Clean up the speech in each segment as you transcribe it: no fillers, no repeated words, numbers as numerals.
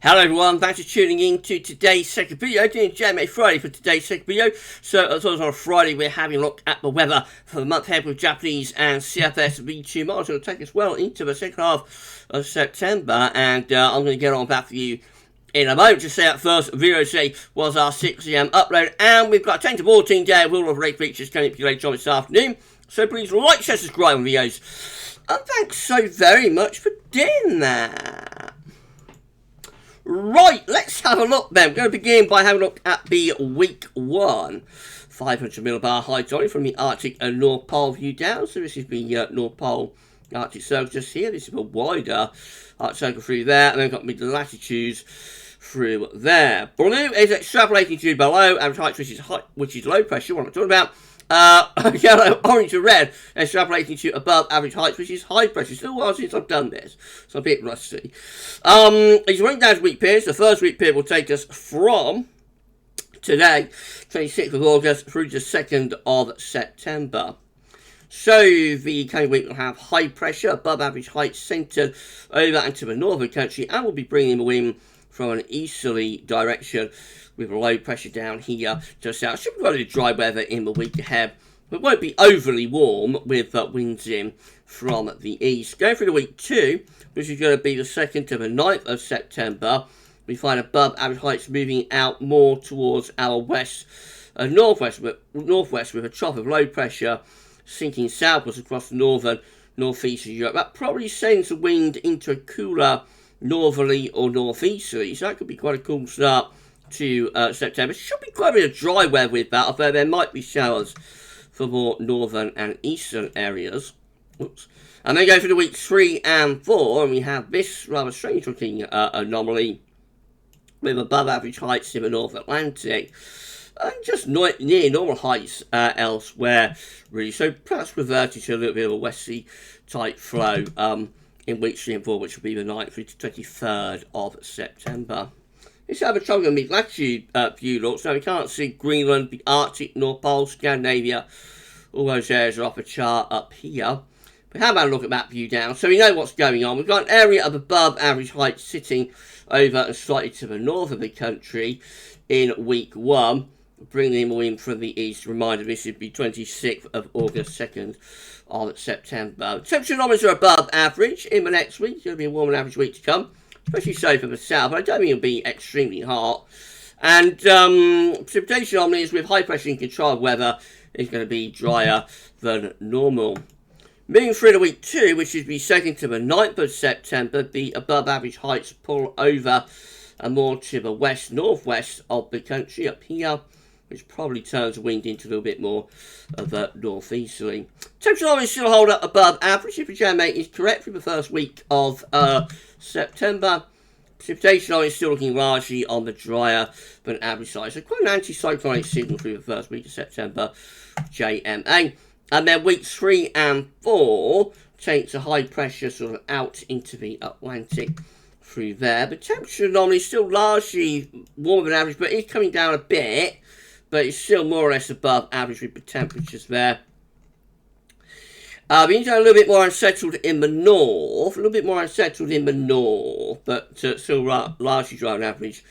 Hello everyone, thanks for tuning in to today's second video, doing JMA Friday for today's second video. So as always on a Friday, we're having a look at the weather for the month ahead with Japanese and CFS V2 models. It'll take us well into the second half of September, and I'm going to get on back for you in a moment. Just say that first video today was our 6 AM upload, and we've got a 10 to 14 day with all of the late features coming up later on this afternoon. So please like, share, subscribe on videos, and thanks so very much for doing that. Right, let's have a look then. We're going to begin by having a look at the week 1 500 millibar high tonic from the Arctic and North Pole view down. So this is the North Pole Arctic Circle just here. This is a wider Arctic Circle through there, and then we've got the latitudes through there. Blue is extrapolating to below average height, which is low pressure. What I'm talking about. Yellow, orange and red extrapolating to above average heights, which is high pressure. Still a while since I've done this, so I'm a bit rusty. As you went down to week periods, the first week period will take us from today, 26th of August, through to the 2nd of September. So the coming week will have high pressure, above average heights centred over into the northern country, and we'll be bringing the wind from an easterly direction with low pressure down here to the south. Should be rather dry weather in the week ahead, but won't be overly warm with winds in from the east. Going through the week 2, which is going to be the 2nd to the 9th of September, we find above average heights moving out more towards our west and northwest with a trough of low pressure sinking southwards across the northern northeast of Europe. That probably sends the wind into a cooler northerly or northeasterly, so that could be quite a cool start to September. Should be quite a bit of dry weather with that, although there might be showers for more northern and eastern areas. Oops. And then go for the weeks 3 and 4, and we have this rather strange looking anomaly with above average heights in the North Atlantic and just near normal heights elsewhere, really. So perhaps reverting to a little bit of a westerly type flow in weeks 3 and 4, which will be the 9th through to 23rd of September. Let's have a try on mid-latitude view look. So we can't see Greenland, the Arctic, North Pole, Scandinavia. All those areas are off a chart up here. But how about a look at that view down? So we know what's going on. We've got an area of above average height sitting over and slightly to the north of the country in week 1. Bringing in wind from the east. Reminder, this would be 26th of August, 2nd of September. Temperature anomalies are above average in the next week. It's going to be a warm and average week to come, especially so for the south, but I don't think it'll be extremely hot. And precipitation anomalies with high pressure and controlled weather is going to be drier than normal. Moving through to week 2, which is the 2nd to the 9th of September, the above average heights pull over and more to the west-northwest of the country up here, which probably turns the wind into a little bit more of a northeasterly. Temperature anomalies still hold up above average if the JMA is correct for the first week of September. Precipitation is still looking largely on the drier than average side. So quite an anticyclonic signal through the first week of September, JMA. And then weeks 3 and 4 takes a high pressure sort of out into the Atlantic through there. But temperature anomaly still largely warmer than average, but it's coming down a bit. But it's still more or less above average with the temperatures there. Being a little bit more unsettled in the north, but still largely dry on average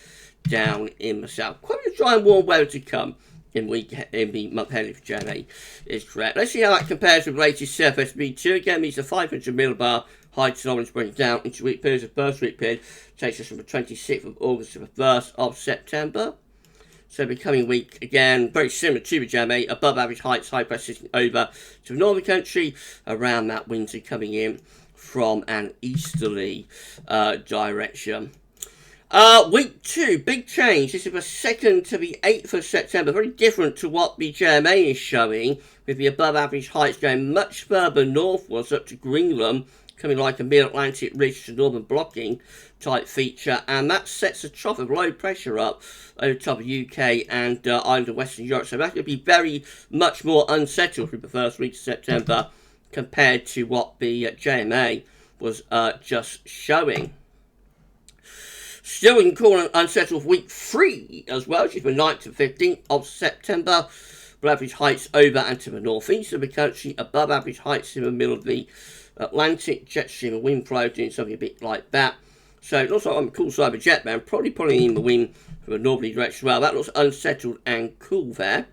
down in the south. Quite a bit of dry and warm weather to come in the month ahead if JMA is correct. Let's see how that compares with the latest CFS V2. Again, these are 500 millibar high thermometers bringing down into week periods. The first week period takes us from the 26th of August to the 1st of September. So the coming week, again, very similar to the JMA, above average heights, high pressure over to the northern country, around that winter coming in from an easterly direction. Week 2, big change. This is the 2nd to the 8th of September, very different to what the JMA is showing, with the above average heights going much further northwards up to Greenland, coming like a mid-Atlantic ridge to northern blocking type feature, and that sets a trough of low pressure up over the top of UK and Ireland and Western Europe. So that's going to be very much more unsettled through the first week of September compared to what the JMA was just showing. Still, we can call it unsettled week 3 as well, which is the 9th to 15th of September. Average heights over and to the northeast of the country, above average heights in the middle of the Atlantic, jet stream and wind flow, doing something a bit like that So it looks like on the cool side of a jet band, probably pulling in the wind from a northerly direction as well. That looks unsettled and cool there.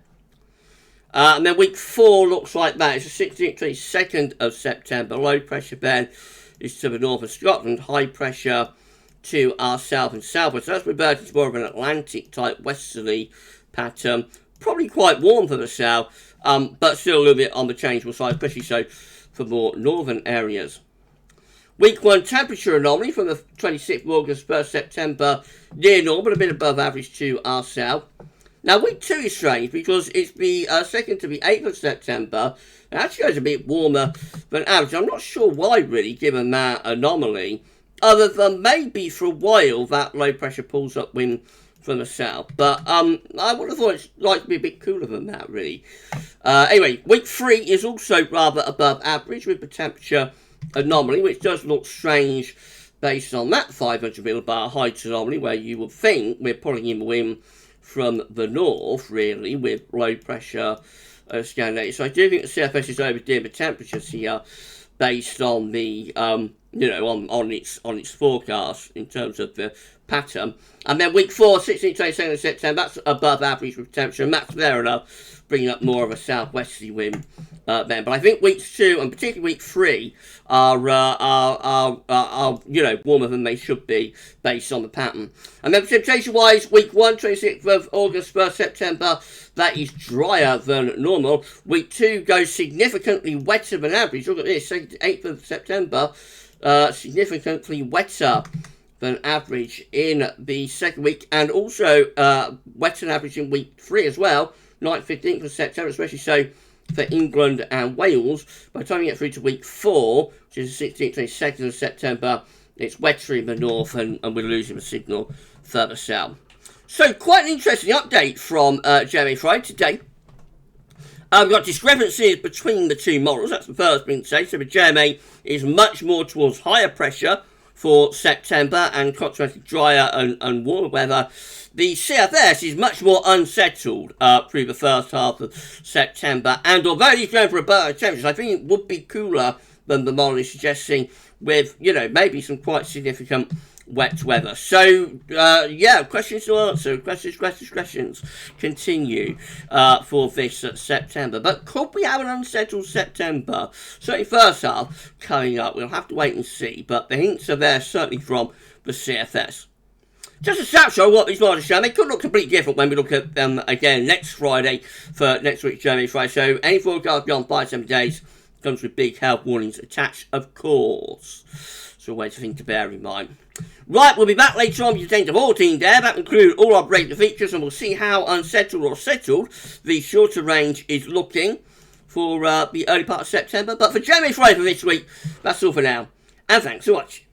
And then week 4 looks like that. It's the 16th, 22nd of September. Low pressure band is to the north of Scotland. High pressure to our south and southwest. So that's reverted to more of an Atlantic type westerly pattern. Probably quite warm for the south, but still a little bit on the changeable side, especially so for more northern areas. Week 1 temperature anomaly from the 26th of August, 1st September, near normal, a bit above average to our south. Now, week 2 is strange because it's the 2nd to the 8th of September. It actually goes a bit warmer than average. I'm not sure why, really, given that anomaly, other than maybe for a while that low pressure pulls up wind from the south. But I would have thought it's like to be a bit cooler than that, really. Anyway, week 3 is also rather above average with the temperature anomaly, which does look strange based on that 500 millibar height anomaly, where you would think we're pulling in the wind from the north, really, with low pressure Scandinavia. So I do think the CFS is overdoing the temperatures here, based on the on its forecast in terms of the pattern. And then week 4, 16th, 22nd of September, that's above average with temperature, and that's fair enough, bringing up more of a southwesterly wind then. But I think weeks 2 and particularly week 3 are warmer than they should be based on the pattern. And then precipitation-wise, week 1, 26th of August, 1st September, that is drier than normal. Week 2 goes significantly wetter than average. Look at this, 8th of September, significantly wetter than average in the second week, and also wetter than average in week 3 as well, 9th, 15th of September, especially so for England and Wales. By the time you get through to week 4, which is the 16th, 22nd of September, it's wetter in the north, and we're losing the signal further south. So, quite an interesting update from JMA Friday today. We've got discrepancies between the two models, that's the first thing to say. So the JMA is much more towards higher pressure for September and consequently drier and warmer weather. The CFS is much more unsettled through the first half of September, and although he's going for above temperatures, I think it would be cooler than the model is suggesting, with, maybe some quite significant wet weather. So, questions to answer, questions continue for this September. But could we have an unsettled September? Certainly first half coming up. We'll have to wait and see, but the hints are there certainly from the CFS. Just a snapshot of what these models show. They could look completely different when we look at them again next Friday for next week's JMA Friday. So any forecast beyond 5-7 days comes with big health warnings attached, of course. So a way to think to bear in mind. Right, we'll be back later on with the 10 to 14 there. That will include all our breakthrough features, and we'll see how unsettled or settled the shorter range is looking for the early part of September. But for JMA Friday for this week, that's all for now. And thanks for watching.